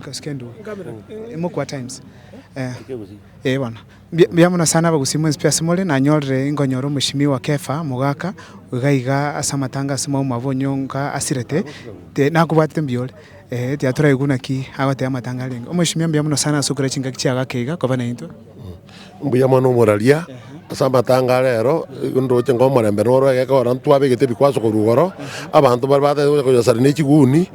Kaskendo kwa times bwana biyamuna sana bagusimwe pia simole na nyore ingonyoro mushimiwa Kefa mugaka ugaiga asamatanga sima mavonyonga asirete te nakubate mbiole teatura iguna ki agate amatanga lengo mushimia biyamuna sana sukura chinga kichaga keiga kobana into mbiyamuna moralia asamatanga rero ndoche ngomorembe noro egeka orantu abegete bikwaso kurugoro abantu barbate kujasari n'ikiguni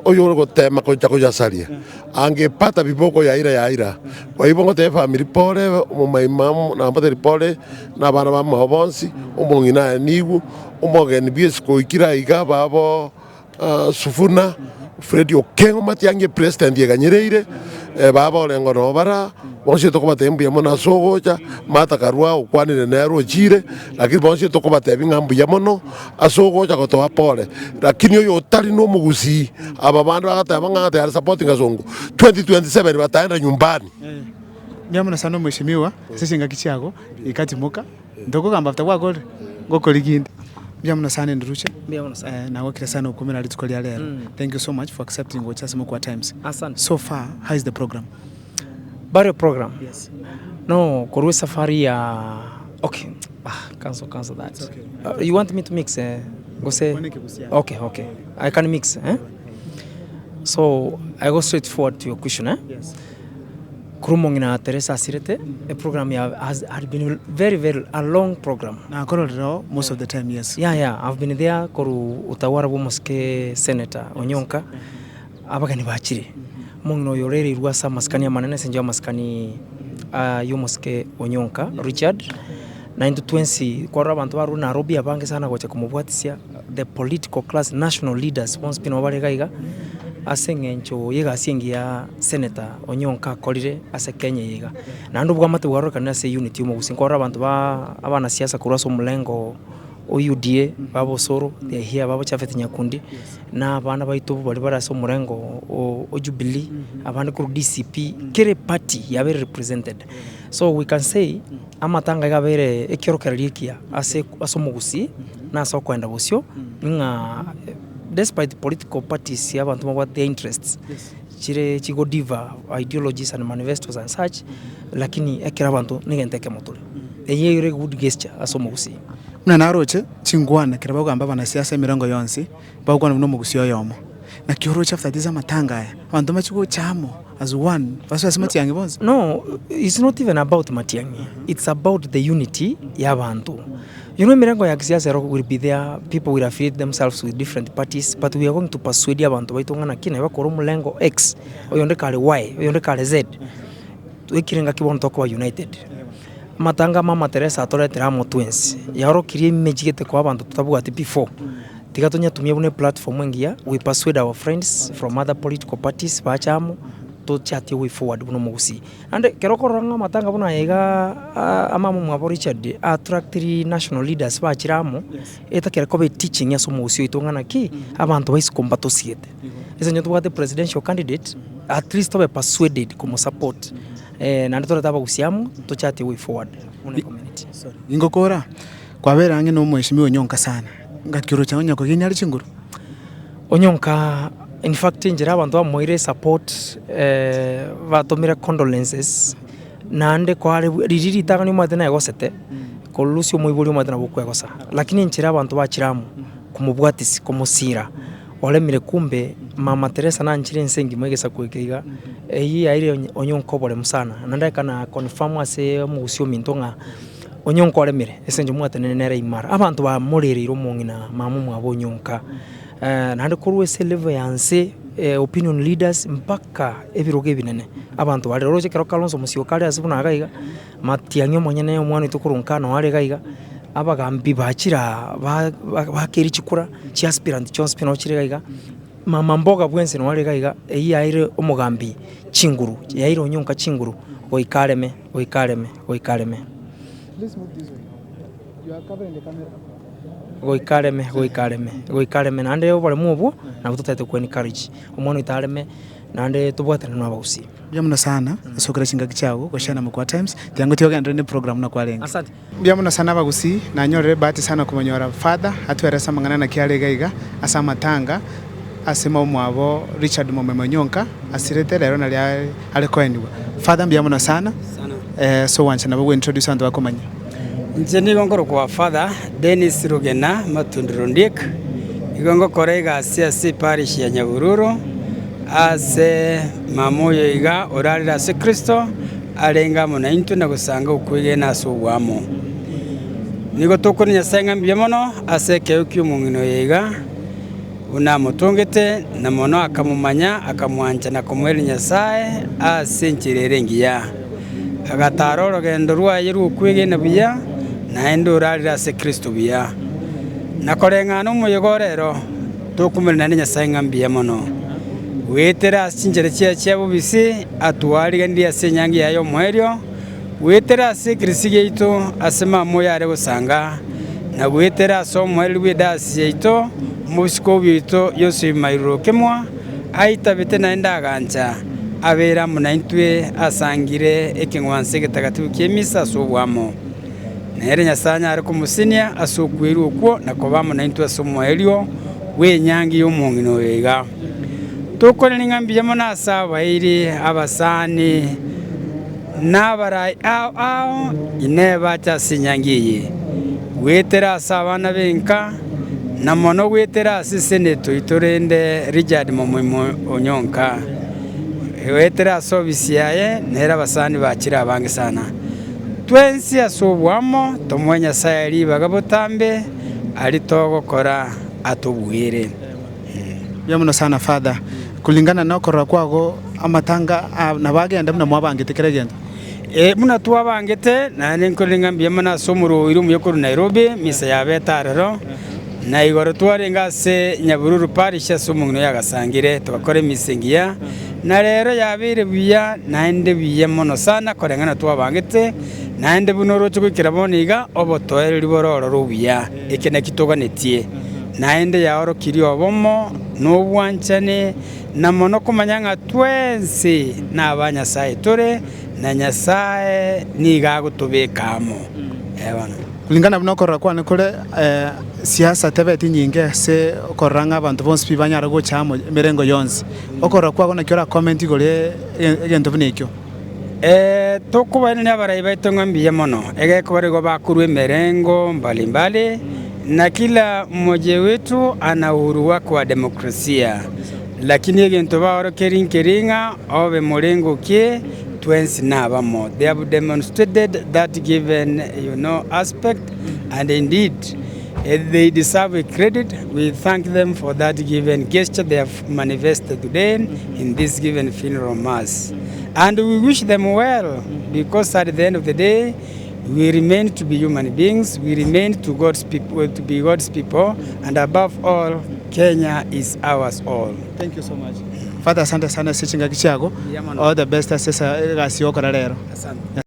oyo gotema kujasaria angepata biboko yaira kwa hivyo ngote family pole mumaimamu na mbate pole na bana ba mabonsi umungina nigu umogeni biesko ikira iga babo Sufuna Freddy Okengo matiange president yeganyereire baba lengo no bara bonse tokobate mbiyamona sogocha mata karua ukwanire nero jire lakini bonse tokobate bingambuyamono asogocha gotoa pole lakini yo tali no mugusi aba bandu bagata ya supporting azongo 2027 bataenda nyumbani nyamuna sana mheshimiwa sisi ngakichago ikatimuka ndoko kamba after gole gokoligindi byamuna sana nduruche na wakira sana ukomera litukolia lero. Thank you so much for accepting what us kwa times. Asante. So far how is the program? Barrio program. Yes. No, korwe safari ya okay. Cancel that. Okay. You want me to mix go say okay. I can mix So I go straight forward to your question Yes. Kurumongina Teresa Asirete, a program had been very a long program. Na kororo most of the time, yes. Yeah. I've been there koru utawara bomoske senator Onyonka. Abagani bachiri. Mongno yoreri ruasa maskani manene senjo maskani yomoske Onyonka Richard. Na into 20 kwa abantu baru Nairobi abange sana gocha kumubwatisia the political class national leaders once pino baregaiga. Asengencho yega asengia senator Onyonka kolire ase Kenya yega na ndo bwamate waro kana se unity mu gusinkora abantu ba abana siasa kuraso mulengo OUDA babo soro they here babo Chafeti Nyakundi na abana baito bali baraso mulengo o Jubilee abana ku DCP kere party yabe represented so we can say amatanga gabere ekirokerikia ase asomugusi na so kwenda bosyo nga despite political parties abantu what their interests chire chigo diva ideologies and manifestos and such lakini ekira abantu nigenteke motore eye good gesture asomugusi muna naroche chingwana kiraba gamba bana siasa mirongo yonsi bagwana no mugusi yoyomo na kiorocha after matanga aya abantu machugo chamo as one basi matiangi bonza no it's not even about matiangi it's about the unity ya abantu. You know, mirango ya kisiasa will be there. People will affiliate themselves with different parties, but we are going to persuade abantu baitongana kina bakoro mulengo X, oyonde kale Y, oyonde kale Z. Tuikirenga kibono tokwa united. Matanga mama Teresa atoletera mo twins. Yaro kirie image gete kwa abantu tutabuga ati before. Tigatonya tumia bune platform ngia, we persuade our friends from other political parties bachamo to chat way forward buno mugusi and kerokoranga matanga buna yega amamu mwabo Richard attract national leaders bachiramo eta kerekobe teaching ya somugusi itongana ki abantu bais combato siete ese nyoto wate presidential candidate at least to be persuaded como support na ndo taba gusiamo to chat way forward una community ingokora kwa vera ange no mheshimiwa Onyonka sana ngakiro cha Onyonka kinyali chinguru Onyonka. In fact, njira abantu bamoire support batomira condolences nande kwa ririri tagani mate na egosete kolusio moibuli mate na bukwe gosa lakini njira abantu bachiramu kumubwatisi kumusira olemire kumbe mama Teresa na njire nsengi mwegesa kwekeiga eyi aire Onyonka bole musana nande kana confirm ase mugusio mintonga Onyonka olemire esenjo mwate nere imara abantu ba morerero mongina mamu mwabo Onyonka nande kuruwese level yanse opinion leaders mpaka ebiroge binene abantu bali roje kero kalonzo musio kale asibuna gaiga matianyo monyene omwana itukurunkana wale gaiga abagambi bachira bakeri chikura chi aspirant chonspino chire gaiga mama mboga bwense no wale gaiga eyi aire omugambi chinguru yaire Onyonka chinguru oikareme Please move this way. You are covering the camera. goikareme nande obale mubo na butotete ku encourage omwana itareme nande tubwatana na bagusi byamuna sana sokera chinga kichago goshana mukwa times tiango tioga ndene program na kwalenga asante byamuna sana bagusi na nyorere bahati sana kumanyora father atwera samangana na kiale gaiga asa matanga asema umwabo Richard Momemonyonka asirete lero nali alikoendiwa. Father mbiamona sana so wancha nabo introduce antu bakomanya. Njeni gongoro kwa Father Dennis Rugena Matundirondik igongo korega si parish ya Nyabururu ase mamoyo iga orarira se Kristo arenga mona into na gusanga ukwige na subwamo nigo toko nyasenga mbyemono ase keuki mungino yiga una mutongete na mono akamumanya akamwanja na kumweli nyasaye ase nchirerengiya agataro rugendo rwa yiru ukwige na biya na endo orarira se Kristo biya nakorenga no muyogorero tokumerana nyasenga mbyemono wetera sinjere chia bubisi atwariga ndi asenyangi yayo mwerio wetera sikrisige ito asema moya are gusanga na wetera so mweri widasi ito musiko bito yose mairo kemwa aita bete na ndaganja abera munaintwe asangire ekingwanse getagatifu kemisa so bwamo nere nyasanya ari kumusinia asokweru okwo nakobamo naintwe so mwerio wenyangi yo mungino yega tokore ningambi yamona asaba iri abasani nabarai ao ineba cha sinyangiye wetera asabana benka na mono wetera asiseneto itorende Richard Momemonyonka wetera asobisiaye nera abasani bakira abange sana twensi asobwamo tomwenya sayari bagabotambe ari togokora atubwire Biamona sana Father kulingana na okora kwago amatanga nabagenda muna mwabangite kiragenda muna twabangite na ninkolinga mbiamana somuro irumu yokuru Nairobi misa ya betarero na igoro twarenga se Nyabururu parish somungno yagasangire tubakore misengiya na rero yabire biya naende biye mono sana korengana twabangite naende bunoro cyukira boniga obotoere libororo rubiya ekene kitoganetie naende yaoro kirio bomo n'obwanchane na mono kumanyanga twensi na abanyasaye tore na nyasaye niga gutubekamo ebana kulingana bunokora kwane kule siasa tebeti nyinge se koranga abantu bonse bibanyara go chamo merengo yonse okora kwago na kyora comment gole egento bunikyo tokubana ne abarai baito ngambiye mono ege kubarego bakurwe merengo mbalimbali na kila mmoja wetu ana uhuru wake wa demokrasia lakini egento baoro keringa obe murengo kie twensi nabamo they have demonstrated that given aspect and indeed they deserve a credit. We thank them for that given gesture they have manifested today in this given funeral mass and we wish them well because at the end of the day we remain to be human beings, we remain to be God's people, and above all, Kenya is ours all. Thank you so much. Father, asante sana sichinga kichago. All the best asesa gasi okora lero. Asante.